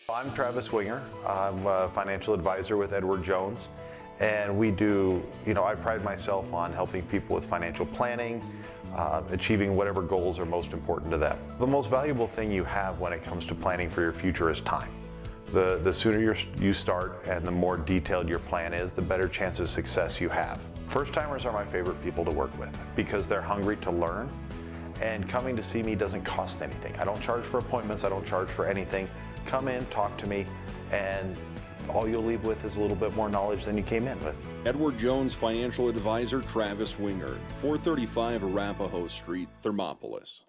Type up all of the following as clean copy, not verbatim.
I'm Travis Winger. I'm a financial advisor with Edward Jones, and we do, I pride myself on helping people with financial planning, achieving whatever goals are most important to them. The most valuable thing you have when it comes to planning for your future is time. The sooner you start and the more detailed your plan is, the better chance of success you have. First-timers are my favorite people to work with because they're hungry to learn, and coming to see me doesn't cost anything. I don't charge for appointments, I don't charge for anything. Come in, talk to me, and all you'll leave with is a little bit more knowledge than you came in with. Edward Jones financial advisor Travis Winger, 435 Arapahoe Street, Thermopolis.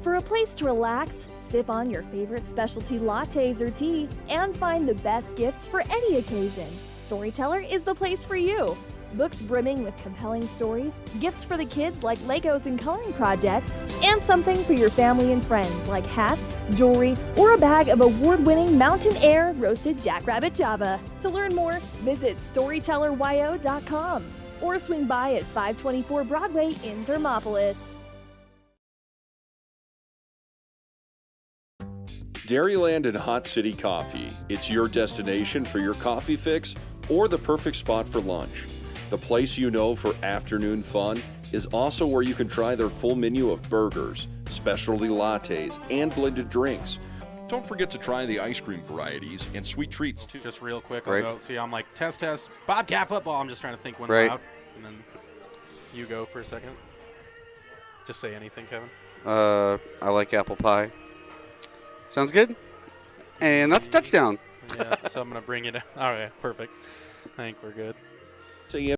For a place to relax, sip on your favorite specialty lattes or tea, and find the best gifts for any occasion, Storyteller is the place for you. Books brimming with compelling stories, gifts for the kids like Legos and coloring projects, and something for your family and friends like hats, jewelry, or a bag of award-winning Mountain Air roasted jackrabbit java. To learn more, visit StorytellerYO.com or swing by at 524 Broadway in Thermopolis. Dairyland and Hot City Coffee. It's your destination for your coffee fix or the perfect spot for lunch. The place you know for afternoon fun is also where you can try their full menu of burgers, specialty lattes, and blended drinks. Don't forget to try the ice cream varieties and sweet treats too. Just real quick, Right. I'll go. See, I'm like, test, Bobcat football. I'm just trying to think when Right. out. And then you go for a second. Just say anything, Kevin. I like apple pie. Sounds good. And that's a touchdown. Yeah, so I'm going to bring it. All right, perfect. I think we're good. 6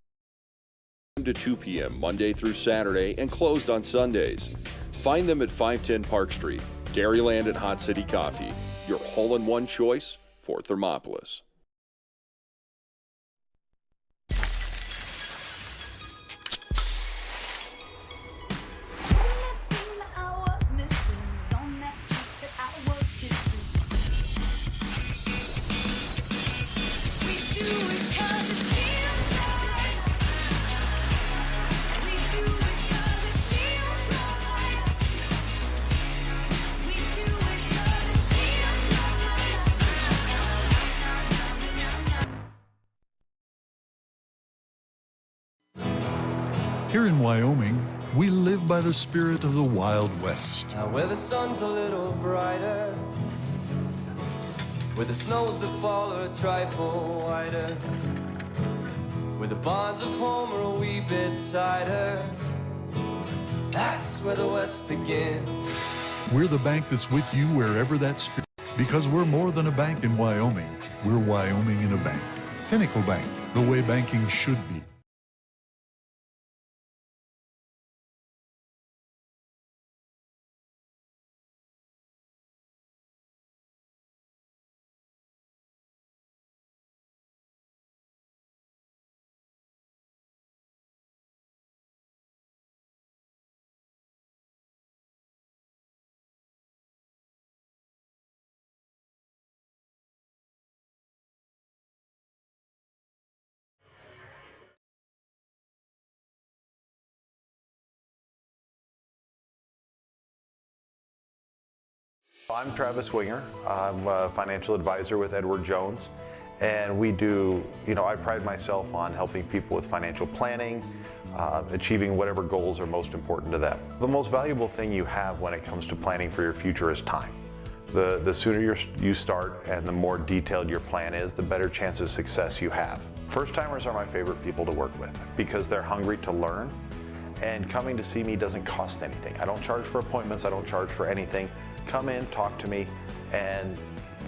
a.m. to 2 p.m. Monday through Saturday and closed on Sundays. Find them at 510 Park Street, Dairyland and Hot City Coffee, your hole-in-one choice for Thermopolis. Here in Wyoming, we live by the spirit of the Wild West. Now where the sun's a little brighter, where the snows that fall are a trifle wider, where the bonds of home are a wee bit tighter, that's where the West begins. We're the bank that's with you wherever that spirit, because we're more than a bank in Wyoming. We're Wyoming in a bank. Pinnacle Bank, the way banking should be. I'm Travis Winger. I'm a financial advisor with Edward Jones, and we do, I pride myself on helping people with financial planning, achieving whatever goals are most important to them. The most valuable thing you have when it comes to planning for your future is time. The sooner you start and the more detailed your plan is, the better chance of success you have. First-timers are my favorite people to work with because they're hungry to learn, and coming to see me doesn't cost anything. I don't charge for appointments, I don't charge for anything. Come in, talk to me, and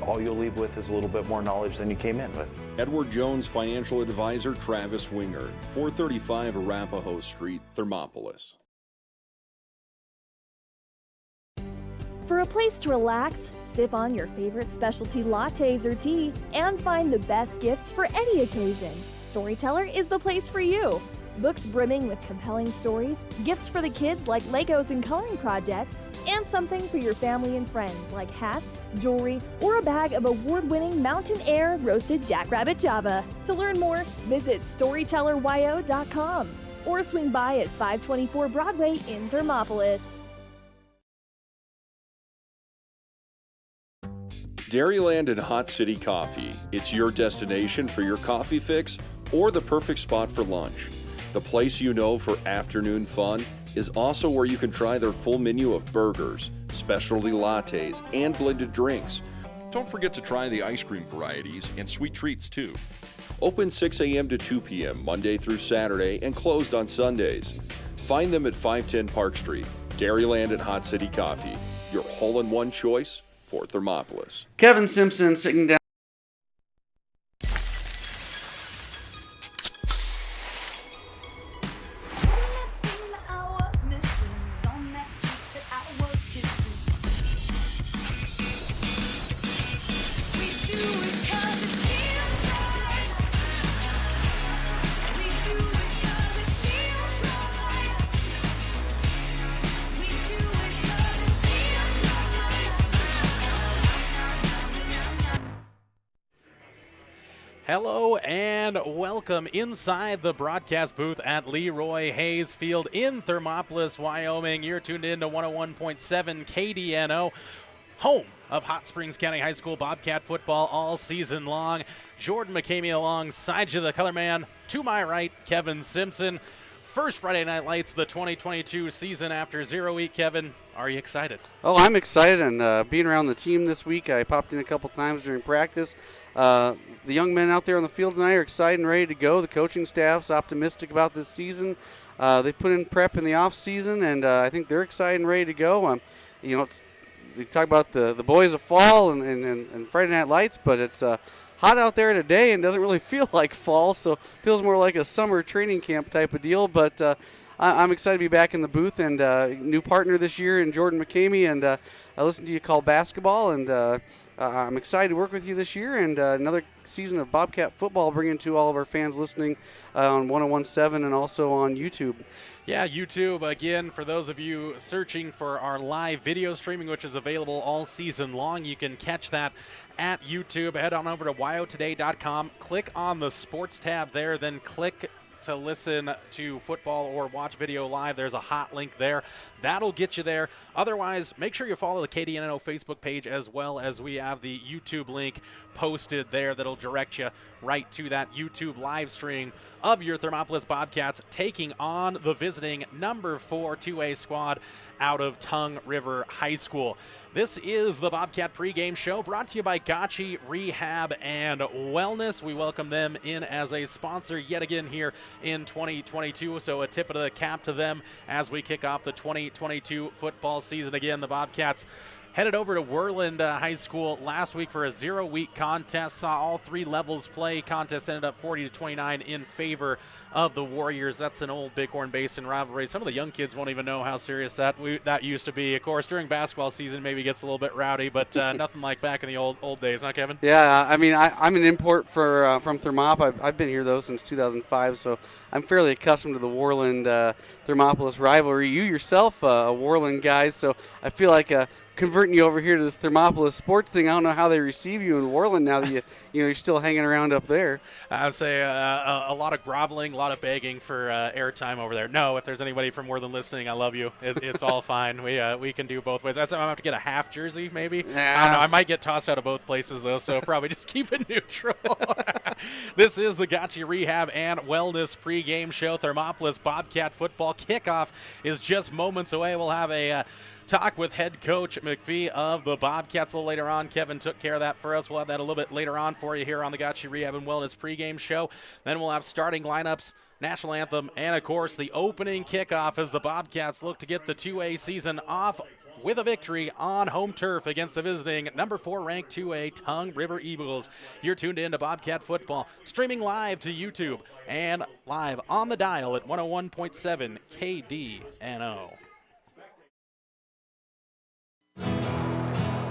all you'll leave with is a little bit more knowledge than you came in with. Edward Jones financial advisor Travis Winger, 435 Arapahoe Street, Thermopolis. For a place to relax, sip on your favorite specialty lattes or tea, and find the best gifts for any occasion, Storyteller is the place for you. Books brimming with compelling stories, gifts for the kids like Legos and coloring projects, and something for your family and friends like hats, jewelry, or a bag of award-winning Mountain Air roasted jackrabbit java. To learn more, visit StorytellerYO.com or swing by at 524 Broadway in Thermopolis. Dairyland and Hot City Coffee. It's your destination for your coffee fix or the perfect spot for lunch. The place you know for afternoon fun is also where you can try their full menu of burgers, specialty lattes, and blended drinks. Don't forget to try the ice cream varieties and sweet treats too. Open 6 a.m. to 2 p.m. Monday through Saturday and closed on Sundays. Find them at 510 Park Street. Dairyland and Hot City Coffee, your hole-in-one choice for Thermopolis. Kevin Simpson sitting down. Hello and welcome inside the broadcast booth at Leroy Hayes Field in Thermopolis, Wyoming. You're tuned in to 101.7 KDNO, home of Hot Springs County High School Bobcat football all season long. Jordan McCamey alongside you, the color man. To my right, Kevin Simpson. First Friday Night Lights, the 2022 season after 0 week. Kevin, are you excited? Oh, I'm excited, and being around the team this week, I popped in a couple times during practice. The young men out there on the field tonight are excited and ready to go. The coaching staff's optimistic about this season. They put in prep in the off season, and I think they're excited and ready to go. We talk about the boys of fall and Friday Night Lights, but it's hot out there today and doesn't really feel like fall, so it feels more like a summer training camp type of deal. But I'm excited to be back in the booth, and new partner this year in Jordan McCamey, and I listened to you call basketball, and I'm excited to work with you this year, and another season of Bobcat football bringing to all of our fans listening on 101.7 and also on YouTube. Yeah, YouTube, again, for those of you searching for our live video streaming, which is available all season long, you can catch that at YouTube. Head on over to wyotoday.com, click on the sports tab there, then click to listen to football or watch video live. There's a hot link there. That'll get you there. Otherwise, make sure you follow the KDNO Facebook page, as well as we have the YouTube link posted there that'll direct you right to that YouTube live stream of your Thermopolis Bobcats taking on the visiting number 4 2A squad out of Tongue River High School. This is the Bobcat pregame show brought to you by Gotchi Rehab and Wellness. We welcome them in as a sponsor yet again here in 2022. So a tip of the cap to them as we kick off the 2022 football season. Again, the Bobcats headed over to Worland High School last week for a 0 week contest. Saw all 3 levels play. Contest ended up 40-29 in favor of the Warriors. That's an old Bighorn Basin rivalry. Some of the young kids won't even know how serious that used to be. Of course, during basketball season, maybe gets a little bit rowdy, but nothing like back in the old days, huh, Kevin? Yeah, I mean, I'm an import from Thermop. I've been here, though, since 2005, so I'm fairly accustomed to the Worland Thermopolis rivalry. You yourself, a Worland guy, so I feel like converting you over here to this Thermopolis sports thing. I don't know how they receive you in Worland now that you're still hanging around up there. I'd say a lot of groveling, a lot of begging for airtime over there. No, if there's anybody from Worland listening, I love you. It's all fine. We can do both ways. I'm gonna have to get a half jersey, maybe. Yeah. I don't know. I might get tossed out of both places though, so probably just keep it neutral. This is the Gotchi Rehab and Wellness pregame show. Thermopolis Bobcat football kickoff is just moments away. We'll have a talk with head coach McPhee of the Bobcats a little later on. Kevin took care of that for us. We'll have that a little bit later on for you here on the Gotchi Rehab and Wellness pregame show. Then we'll have starting lineups, national anthem, and, of course, the opening kickoff as the Bobcats look to get the 2A season off with a victory on home turf against the visiting number 4 ranked 2A Tongue River Eagles. You're tuned in to Bobcat football, streaming live to YouTube and live on the dial at 101.7 KDNO.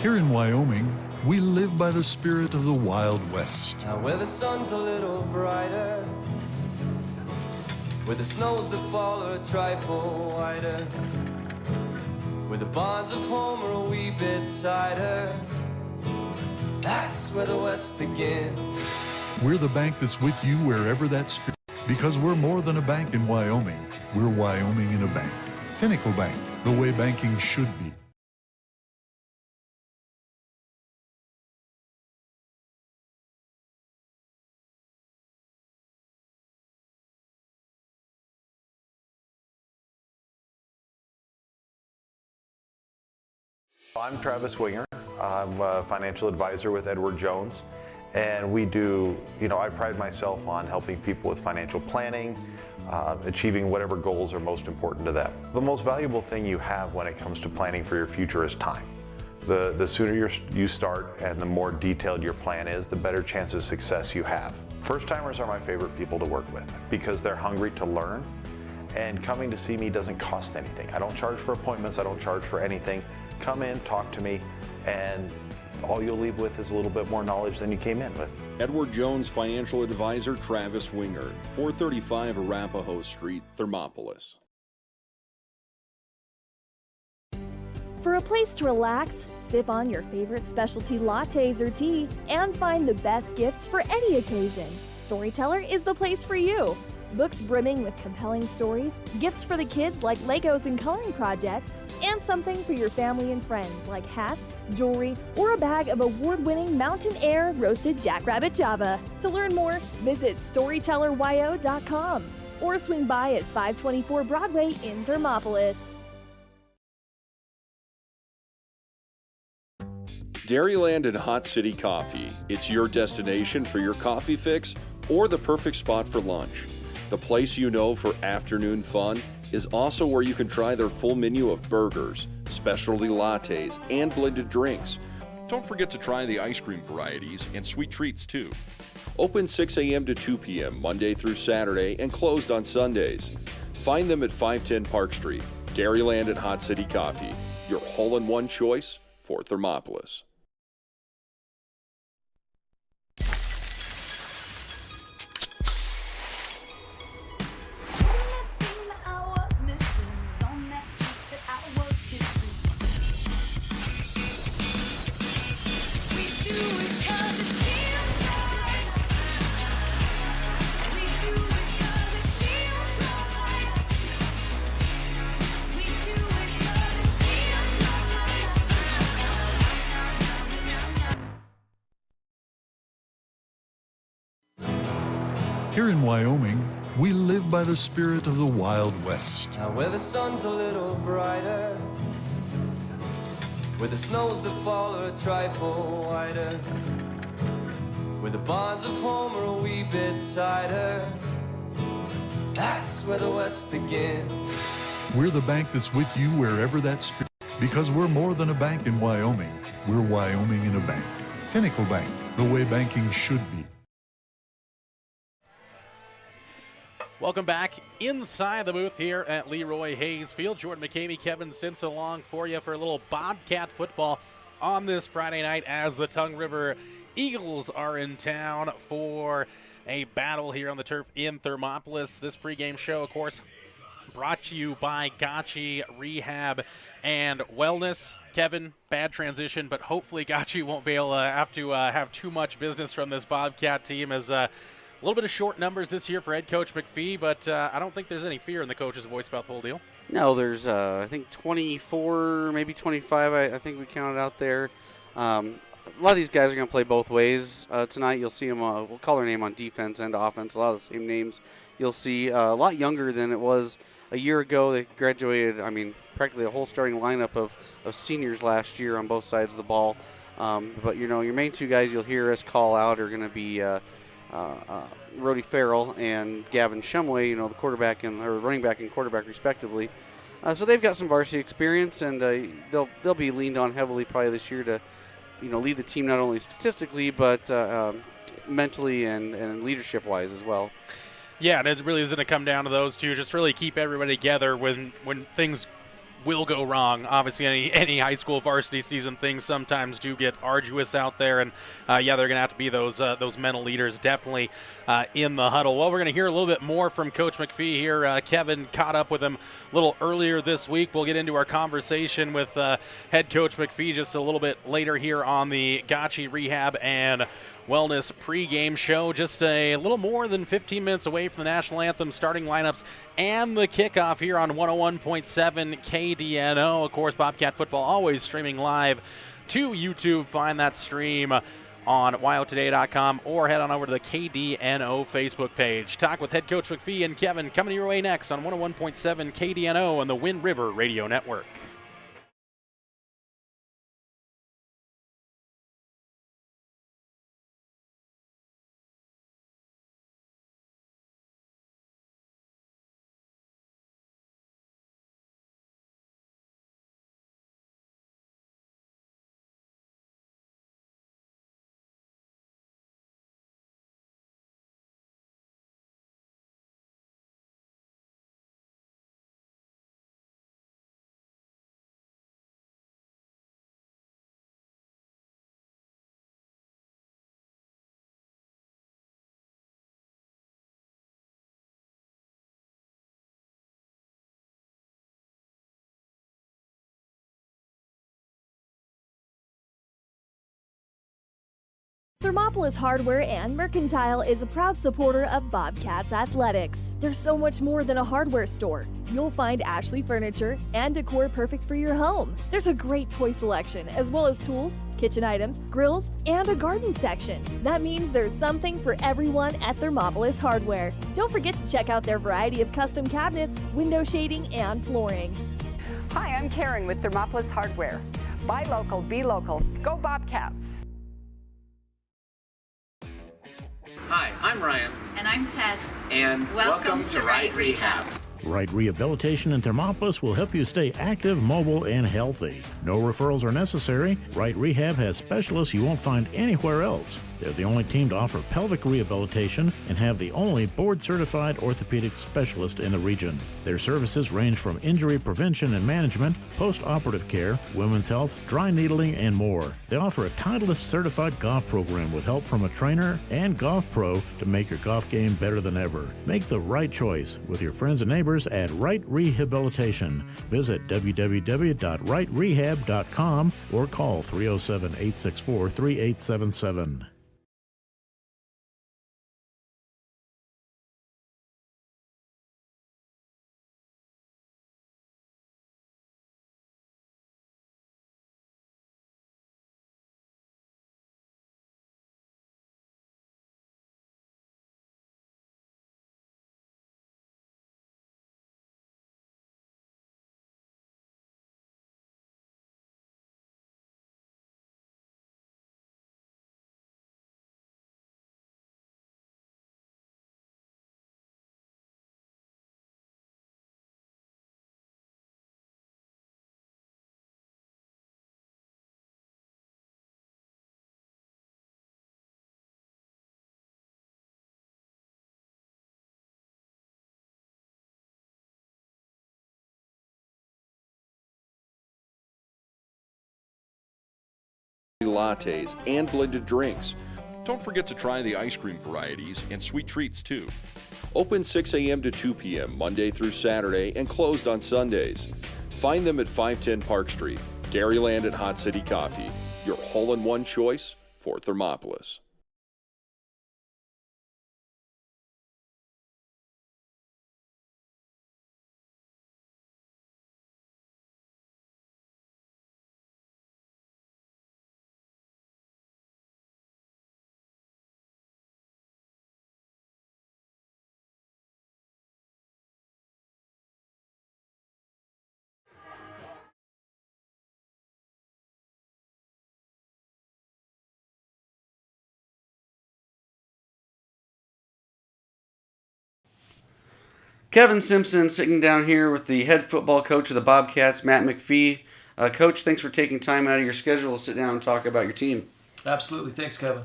Here in Wyoming, we live by the spirit of the Wild West. Now where the sun's a little brighter, where the snows that fall are a trifle whiter, where the bonds of home are a wee bit tighter, that's where the West begins. We're the bank that's with you wherever that spirit, because we're more than a bank in Wyoming. We're Wyoming in a bank. Pinnacle Bank, the way banking should be. I'm Travis Winger. I'm a financial advisor with Edward Jones, and we do, I pride myself on helping people with financial planning, achieving whatever goals are most important to them. The most valuable thing you have when it comes to planning for your future is time. The sooner you start and the more detailed your plan is, the better chance of success you have. First-timers are my favorite people to work with because they're hungry to learn, and coming to see me doesn't cost anything. I don't charge for appointments, I don't charge for anything. Come in, talk to me, and all you'll leave with is a little bit more knowledge than you came in with. Edward Jones financial advisor Travis Winger, 435 Arapahoe Street, Thermopolis. For a place to relax, sip on your favorite specialty lattes or tea, and find the best gifts for any occasion, Storyteller is the place for you. Books brimming with compelling stories, gifts for the kids like Legos and coloring projects, and something for your family and friends like hats, jewelry, or a bag of award-winning Mountain Air roasted jackrabbit Java. To learn more, visit StorytellerYO.com or swing by at 524 Broadway in Thermopolis. Dairyland and Hot City Coffee. It's your destination for your coffee fix or the perfect spot for lunch. The place you know for afternoon fun is also where you can try their full menu of burgers, specialty lattes, and blended drinks. Don't forget to try the ice cream varieties and sweet treats too. Open 6 a.m. to 2 p.m. Monday through Saturday and closed on Sundays. Find them at 510 Park Street. Dairyland and Hot City Coffee, your hole-in-one choice for Thermopolis. Here in Wyoming, we live by the spirit of the Wild West. Now where the sun's a little brighter, where the snows that fall are a trifle whiter, where the bonds of home are a wee bit tighter, that's where the West begins. We're the bank that's with you wherever that spirit, because we're more than a bank in Wyoming. We're Wyoming in a bank. Pinnacle Bank, the way banking should be. Welcome back inside the booth here at Leroy Hayes Field. Jordan McCamey, Kevin Simpson along for you for a little Bobcat football on this Friday night as the Tongue River Eagles are in town for a battle here on the turf in Thermopolis. This pregame show, of course, brought to you by Gotchi Rehab and Wellness. Kevin, bad transition, but hopefully Gotchi won't be able to have too much business from this Bobcat team as a little bit of short numbers this year for head coach McPhee, but I don't think there's any fear in the coach's voice about the whole deal. No, there's, I think, 24, maybe 25, I think we counted out there. A lot of these guys are going to play both ways tonight. You'll see them, we'll call their name on defense and offense, a lot of the same names. You'll see a lot younger than it was a year ago. They graduated, practically a whole starting lineup of seniors last year on both sides of the ball. But, your main two guys you'll hear us call out are going to be Rody Farrell and Gavin Shumway, the quarterback or running back and quarterback respectively. So they've got some varsity experience, and they'll be leaned on heavily probably this year to, lead the team not only statistically but mentally and leadership-wise as well. Yeah, and it really is going to come down to those two. Just really keep everybody together when things will go wrong. Obviously, any high school varsity season, things sometimes do get arduous out there, and they're going to have to be those mental leaders definitely in the huddle. Well, we're going to hear a little bit more from Coach McPhee here. Kevin caught up with him a little earlier this week. We'll get into our conversation with head coach McPhee just a little bit later here on the Gotchi Rehab and Wellness pregame show. Just a little more than 15 minutes away from the national anthem, starting lineups, and the kickoff here on 101.7 KDNO. Of course, Bobcat football always streaming live to YouTube. Find that stream on wyotoday.com or head on over to the KDNO Facebook page. Talk with head coach McPhee and Kevin coming your way next on 101.7 KDNO and the Wind River Radio Network. Thermopolis Hardware and Mercantile is a proud supporter of Bobcats Athletics. There's so much more than a hardware store. You'll find Ashley furniture and decor perfect for your home. There's a great toy selection, as well as tools, kitchen items, grills, and a garden section. That means there's something for everyone at Thermopolis Hardware. Don't forget to check out their variety of custom cabinets, window shading, and flooring. Hi, I'm Karen with Thermopolis Hardware. Buy local, be local. Go Bobcats! Hi, I'm Ryan. And I'm Tess. And welcome to Right Rehab. Right Rehabilitation in Thermopolis will help you stay active, mobile, and healthy. No referrals are necessary. Right Rehab has specialists you won't find anywhere else. They're the only team to offer pelvic rehabilitation and have the only board-certified orthopedic specialist in the region. Their services range from injury prevention and management, post-operative care, women's health, dry needling, and more. They offer a Titleist certified golf program with help from a trainer and golf pro to make your golf game better than ever. Make the right choice with your friends and neighbors at Right Rehabilitation. Visit www.rightrehab.com or call 307-864-3877. Lattes and blended drinks. Don't forget to try the ice cream varieties and sweet treats too. Open 6 a.m. to 2 p.m. Monday through Saturday and closed on Sundays. Find them at 510 Park Street, Dairyland, and Hot City Coffee. Your hole-in-one choice for Thermopolis. Kevin Simpson sitting down here with the head football coach of the Bobcats, Matt McPhee. Coach, thanks for taking time out of your schedule to sit down and talk about your team. Absolutely. Thanks, Kevin.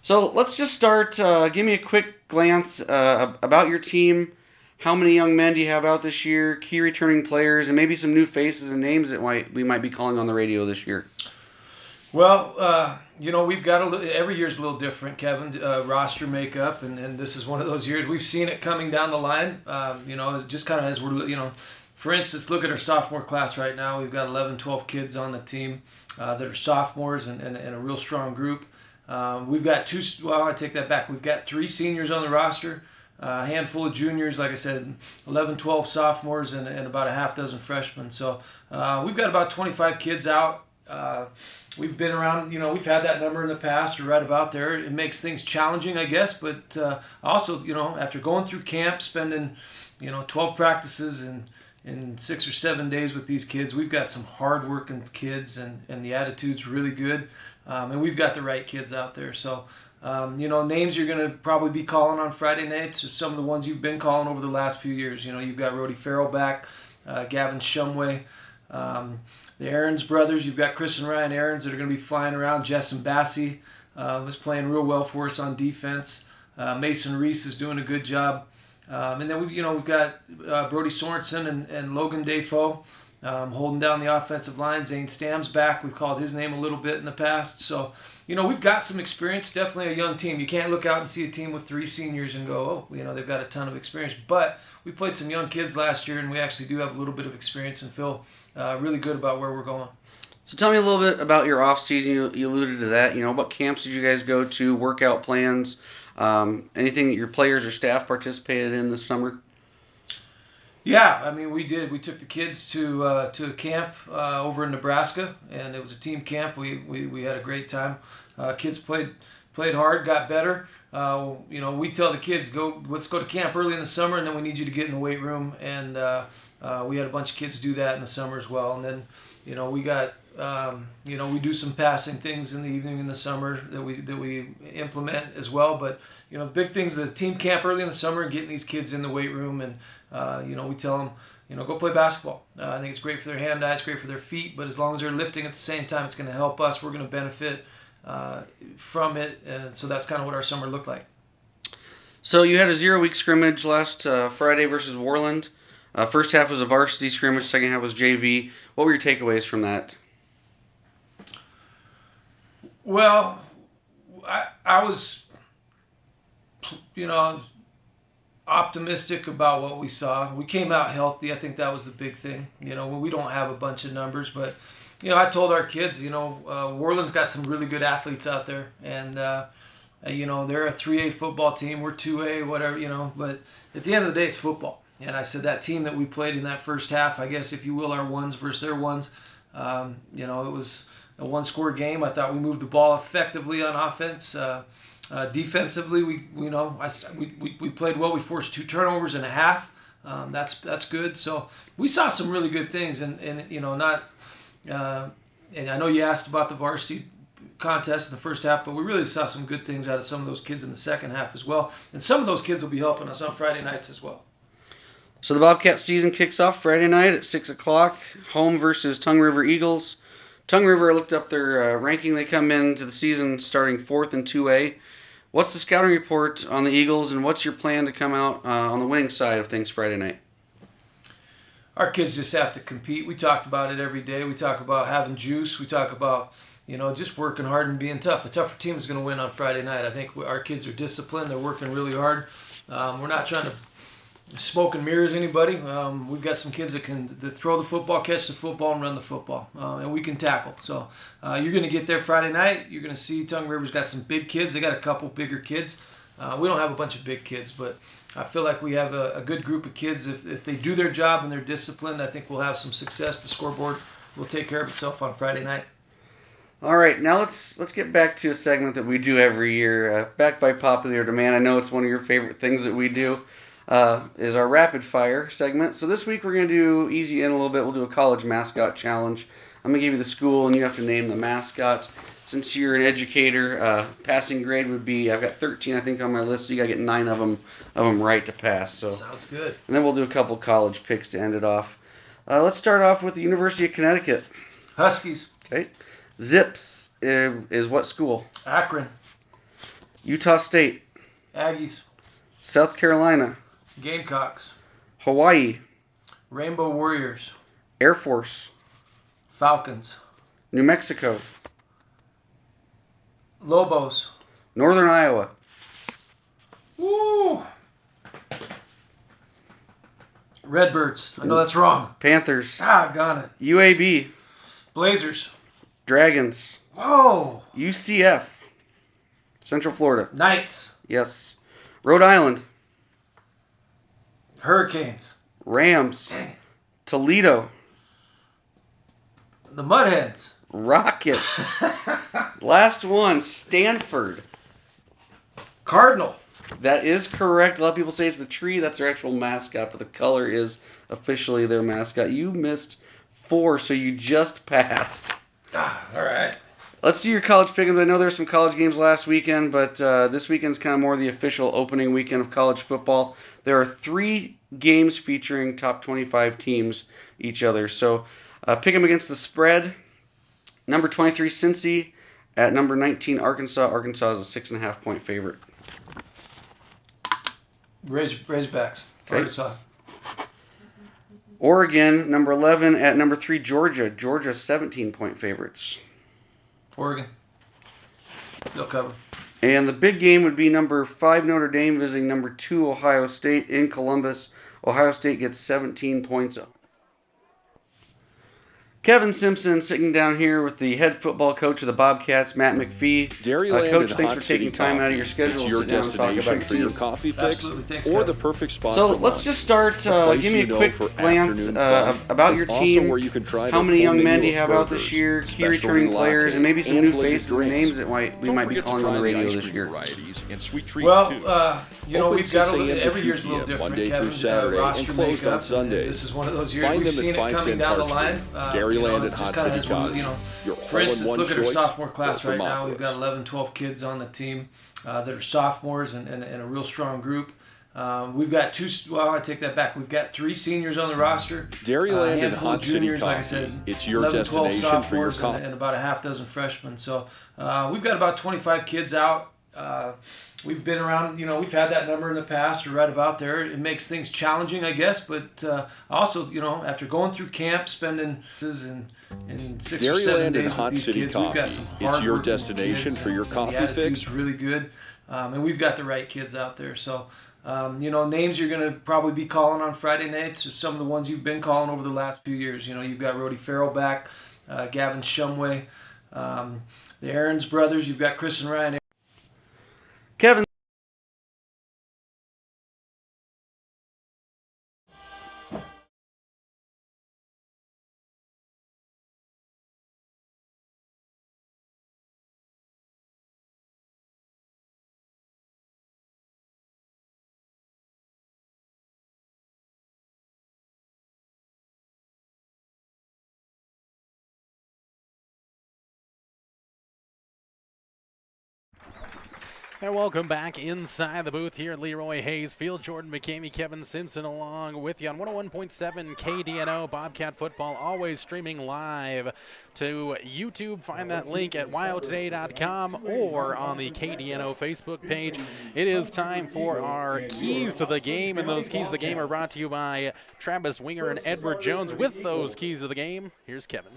So let's just start. Give me a quick glance about your team. How many young men do you have out this year, key returning players, and maybe some new faces and names that we might be calling on the radio this year? Well, we've got every year's a little different, Kevin, roster makeup, and this is one of those years. We've seen it coming down the line, just kind of as we're, for instance, look at our sophomore class right now. We've got 11, 12 kids on the team that are sophomores and a real strong group. We've got I take that back. We've got 3 seniors on the roster, a handful of juniors, like I said, 11, 12 sophomores, and about a half dozen freshmen. So we've got about 25 kids out. We've been around, we've had that number in the past or right about there. It makes things challenging, I guess, but also, after going through camp, spending, 12 practices in 6 or 7 days with these kids, we've got some hard-working kids, and the attitude's really good, and we've got the right kids out there. So, names you're going to probably be calling on Friday nights are some of the ones you've been calling over the last few years. You've got Rody Farrell back, Gavin Shumway, the Aarons brothers. You've got Chris and Ryan Aarons that are going to be flying around. Jess and Bassie was playing real well for us on defense. Mason Reese is doing a good job. And then we've got Brody Sorensen and Logan Defoe holding down the offensive line. Zane Stam's back. We've called his name a little bit in the past. So, we've got some experience. Definitely a young team. You can't look out and see a team with 3 seniors and go, oh, they've got a ton of experience. But we played some young kids last year, and we actually do have a little bit of experience and feel really good about where we're going. So tell me a little bit about your off season. You alluded to that. What camps did you guys go to? Workout plans? Anything that your players or staff participated in this summer? Yeah, I mean, we did. We took the kids to a camp over in Nebraska, and it was a team camp. We had a great time. Kids played hard, got better. We tell the kids, let's go to camp early in the summer, and then we need you to get in the weight room. And we had a bunch of kids do that in the summer as well. And then, we got, we do some passing things in the evening in the summer that we implement as well. But the big things, the team camp early in the summer, and getting these kids in the weight room, and we tell them, go play basketball. I think it's great for their hand-eye, it's great for their feet, but as long as they're lifting at the same time, it's going to help us. We're going to benefit from it, and so that's kind of what our summer looked like. So you had a 0-week scrimmage last Friday versus Worland. First half was a varsity scrimmage, second half was JV. What were your takeaways from that? Well, I was, optimistic about what we saw. We came out healthy. I think that was the big thing. We don't have a bunch of numbers, but I told our kids, Worland's got some really good athletes out there, and they're a 3A football team. We're 2A, whatever, but at the end of the day, it's football. And I said that team that we played in that first half, I guess if you will, our ones versus their ones, it was a one-score game. I thought we moved the ball effectively on offense. Defensively, we played well. We forced 2 turnovers and a half. That's good. So we saw some really good things, and I know you asked about the varsity contest in the first half, but we really saw some good things out of some of those kids in the second half as well. And some of those kids will be helping us on Friday nights as well. So the Bobcat season kicks off Friday night at 6 o'clock, home versus Tongue River Eagles. Tongue River, I looked up their ranking. They come into the season starting 4th in 2A. What's the scouting report on the Eagles, and what's your plan to come out on the winning side of things Friday night? Our kids just have to compete. We talked about it every day. We talk about having juice. We talk about, just working hard and being tough. The tougher team is going to win on Friday night. I think our kids are disciplined. They're working really hard. We're not trying to smoke and mirrors anybody. We've got some kids that throw the football, catch the football, and run the football, and we can tackle. So you're going to get there Friday night. You're going to see Tongue River's got some big kids. They got a couple bigger kids. We don't have a bunch of big kids, but I feel like we have a good group of kids. If they do their job and they're disciplined, I think we'll have some success. The scoreboard will take care of itself on Friday night. All right, now let's get back to a segment that we do every year, back by popular demand. I know it's one of your favorite things that we do. Is our rapid fire segment. So this week we're going to do easy in a little bit. We'll do a college mascot challenge. I'm going to give you the school and you have to name the mascot. Since you're an educator, passing grade would be, I've got 13 I think on my list. So you got to get 9 of them right to pass. So sounds good. And then we'll do a couple college picks to end it off. Let's start off with the University of Connecticut. Huskies. Okay. Zips is what school? Akron. Utah State. Aggies. South Carolina. Gamecocks. Hawaii. Rainbow Warriors. Air Force. Falcons. New Mexico. Lobos. Northern Iowa. Woo! Redbirds. I know that's wrong. Panthers. Got it. UAB. Blazers. Dragons. Whoa! UCF. Central Florida. Knights. Yes. Rhode Island. Hurricanes. Rams. Dang it. Toledo. The Mudheads. Rockets. Last one, Stanford. Cardinal. That is correct. A lot of people say it's the tree. That's their actual mascot, but the color is officially their mascot. You missed 4, so you just passed. All right. Let's do your college pick'ems. I know there's some college games last weekend, but this weekend's kind of more the official opening weekend of college football. There are 3 games featuring top 25 teams each other. So pick them against the spread. Number 23, Cincy. At number 19, Arkansas. Arkansas is a 6.5-point favorite. Razorbacks. Okay. Arkansas. Oregon, number 11. At number 3, Georgia. Georgia, 17-point favorites. Oregon. They'll cover. And the big game would be number 5, Notre Dame, visiting number 2, Ohio State in Columbus. Ohio State gets 17 points up. Kevin Simpson sitting down here with the head football coach of the Bobcats, Matt McPhee. Dairyland Coach, and thanks Hot for City taking time Coffee. out of your schedule It's to your sit down and talk about destination your for your team. coffee fix Absolutely. Thanks, or Kevin. the perfect spot So for let's lunch. just start. The place Give me you a know quick for glance afternoon fun about is your also team. where you can try How their many full young men menu do you of have out this burgers, year? Key specialty returning players, and maybe lattes, some and new blended faces and drinks. names that we Don't might be forget to calling on try the radio ice this cream year. varieties and sweet treats Well, too. we've got 6 a.m. to every 2 year's a little p.m. different. Monday Kevin, through Saturday, roster and closed on makeup, Sundays. This is one of those years Find we've them seen at it coming 510 down the Park line. Street. Dairyland and Hot City Coffee. Your For whole-in-one instance, look at our choice sophomore class for right now. We've got Thermopolis. 11, 12 kids on the team that are sophomores and a real strong group. We've got I take that back. We've got 3 seniors on the roster. Dairyland and handful of Hot City juniors, like I Coffee. said, It's your 11, 12 destination for your sophomores coffee. and about a half dozen freshmen. So we've got about 25 kids out. We've been around, we've had that number in the past or right about there. It makes things challenging, I guess, but also, after going through camp, spending in 6 or 7 Dairyland days and Hot with these City kids, we've got Coffee. some It's your hard-working destination kids, for your and coffee the attitude's fix. really good, and we've got the right kids out there. So, names you're going to probably be calling on Friday nights are some of the ones you've been calling over the last few years. You've got Rody Farrell back, Gavin Shumway, the Aaron's brothers. You've got Chris and Ryan. Kevin. And welcome back inside the booth here at Leroy Hayes Field. Jordan McCamey, Kevin Simpson along with you on 101.7 KDNO. Bobcat football always streaming live to YouTube. Find that link at wyotoday.com or on the KDNO Facebook page. It is time for our keys to the game, and those keys to the game are brought to you by Travis Winger and Edward Jones. With those keys to the game, here's Kevin.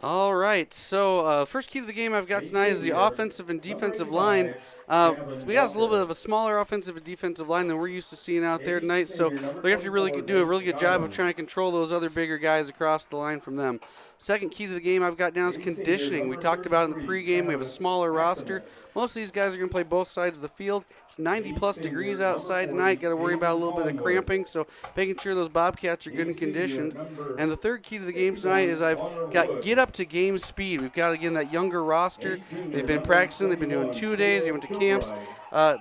All right, so first key to the game I've got tonight is the offensive and defensive line. We got a little bit of a smaller offensive and defensive line than we're used to seeing out there tonight, so we have to do a really good job of trying to control those other bigger guys across the line from them. Second key to the game I've got down is conditioning. We talked about in the pregame. We have a smaller roster. Most of these guys are going to play both sides of the field. It's 90-plus degrees outside tonight. Got to worry about a little bit of cramping, so making sure those Bobcats are good and conditioned. And the third key to the game tonight is I've got get up to game speed. We've got, again, that younger roster. They've been practicing. They've been doing 2 days. They went to camps.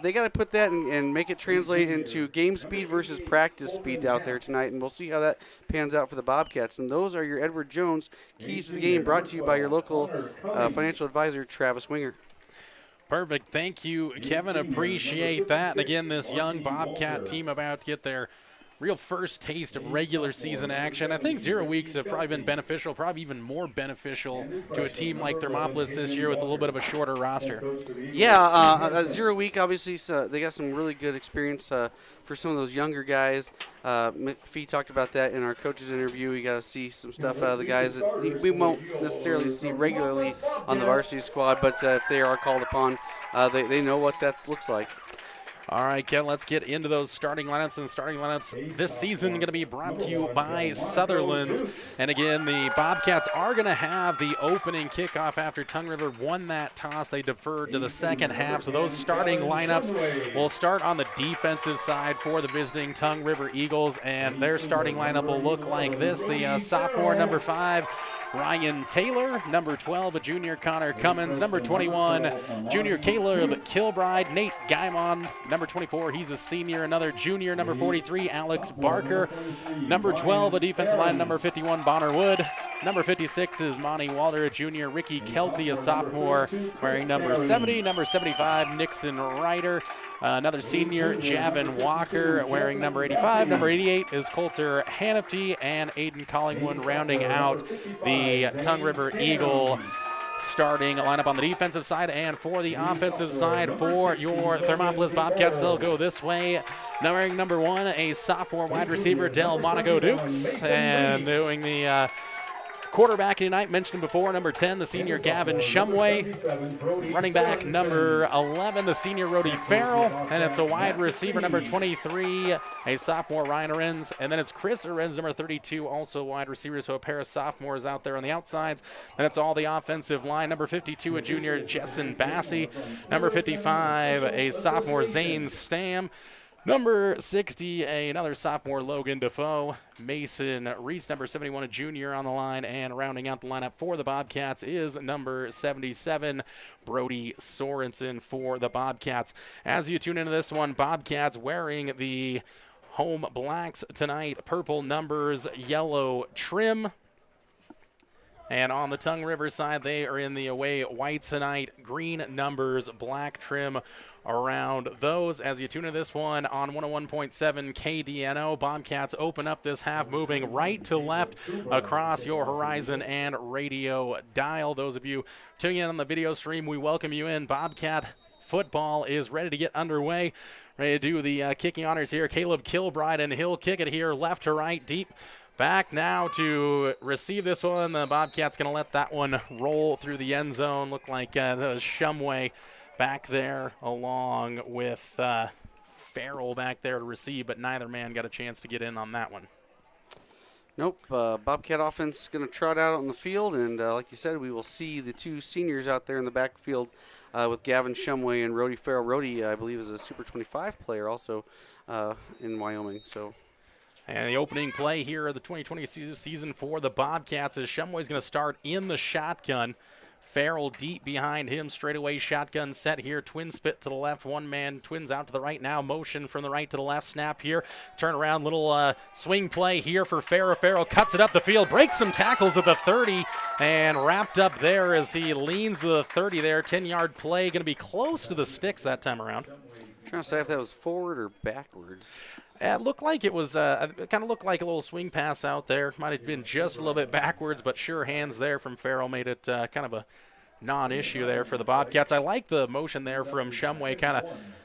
They got to put that and make it translate into game speed versus practice speed out there tonight, and we'll see how that pans out for the Bobcats. And those are your Edward Jones keys to the game, brought to you by your local financial advisor, Travis Winger. Perfect. Thank you, Kevin. Appreciate that. And again, this young Bobcat team about to get their real first taste of regular season action. I think 0 weeks have probably been beneficial, probably even more beneficial to a team like Thermopolis this year with a little bit of a shorter roster. Yeah, a 0 week, obviously, they got some really good experience for some of those younger guys. McPhee talked about that in our coaches interview. We got to see some stuff out of the guys that we won't necessarily see regularly on the varsity squad, but if they are called upon, they know what that looks like. All right, Ken, let's get into those starting lineups. And starting lineups this season going to be brought to you by Sutherland's. And again, the Bobcats are going to have the opening kickoff after Tongue River won that toss. They deferred to the second half. So those starting lineups will start on the defensive side for the visiting Tongue River Eagles. And their starting lineup will look like this. The sophomore, number 5, Ryan Taylor. Number 12, a junior, Connor Cummins. Number 21, junior Caleb Kilbride. Nate Guymon. Number 24, he's a senior. Another junior, number 43, Alex Barker. Number 12, a defensive line, number 51, Bonner Wood. Number 56 is Monty Walter, a junior. Ricky Kelty, a sophomore, wearing number 70. Number 75, Nixon Ryder. Another senior, Javin Walker, wearing number 85. Number 88 is Coulter Hanifty, and Aiden Collingwood rounding out the Tongue River Eagle starting lineup on the defensive side. And for the offensive side for your Thermopolis Bobcats, they'll go this way. Wearing number 1, a sophomore wide receiver, Del Monaco Dukes, and doing the Quarterback tonight, mentioned before, number 10, the senior Gavin Shumway. Running back number 11, the senior Rhodey Farrell. And it's a wide receiver, number 23, a sophomore Ryan Arens. And then it's Chris Arens, number 32, also wide receiver. So a pair of sophomores out there on the outsides. And it's all the offensive line. Number 52, a junior Jessen Bassey. Number 55, a sophomore Zane Stam. Number 60, another sophomore, Logan Defoe. Mason Reese, number 71, a junior on the line. And rounding out the lineup for the Bobcats is number 77, Brody Sorensen for the Bobcats. As you tune into this one, Bobcats wearing the home blacks tonight. Purple numbers, yellow trim. And on the Tongue River side, they are in the away white tonight. Green numbers, black trim around those. As you tune in this one on 101.7 KDNO, Bobcats open up this half, moving right to left across your horizon and radio dial. Those of you tuning in on the video stream, we welcome you in. Bobcat football is ready to get underway. Ready to do the kicking honors here. Caleb Kilbride, and he'll kick it here left to right, deep. Back now to receive this one. The Bobcats going to let that one roll through the end zone. Look like the Shumway back there along with Farrell back there to receive, but neither man got a chance to get in on that one. Nope. Bobcat offense going to trot out on the field, and like you said, we will see the two seniors out there in the backfield with Gavin Shumway and Rhodey Farrell. Rhodey, I believe, is a Super 25 player also in Wyoming. So. And the opening play here of the 2020 season for the Bobcats is Shumway's going to start in the shotgun. Farrell deep behind him, straightaway shotgun set here. Twin spit to the left, one man, twins out to the right now. Motion from the right to the left, snap here. Turn around, little swing play here for Farrell. Farrell cuts it up the field, breaks some tackles at the 30, and wrapped up there as he leans to the 30 there. 10-yard play, going to be close to the sticks that time around. I'm trying to say if that was forward or backwards. It looked like it was, it kind of looked like a little swing pass out there. Might have been just a little bit backwards, but sure hands there from Farrell made it kind of a non-issue there for the Bobcats. I like the motion there from Shumway, kind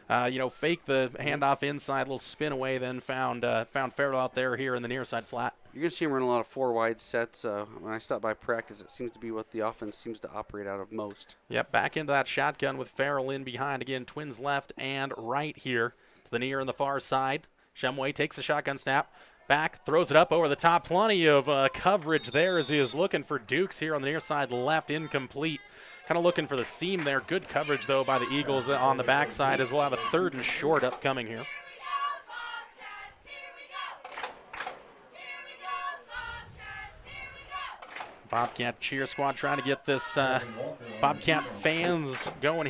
of, fake the handoff inside, little spin away, then found Farrell out there here in the near side flat. You're going to see him run a lot of four wide sets. When I stop by practice, it seems to be what the offense seems to operate out of most. Yep, back into that shotgun with Farrell in behind. Again, twins left and right here to the near and the far side. Shumway takes the shotgun snap, back, throws it up over the top. Plenty of coverage there as he is looking for Dukes here on the near side left, incomplete. Kind of looking for the seam there. Good coverage, though, by the Eagles on the backside, as we'll have a 3rd and short upcoming here. Bobcat cheer squad trying to get this Bobcat fans going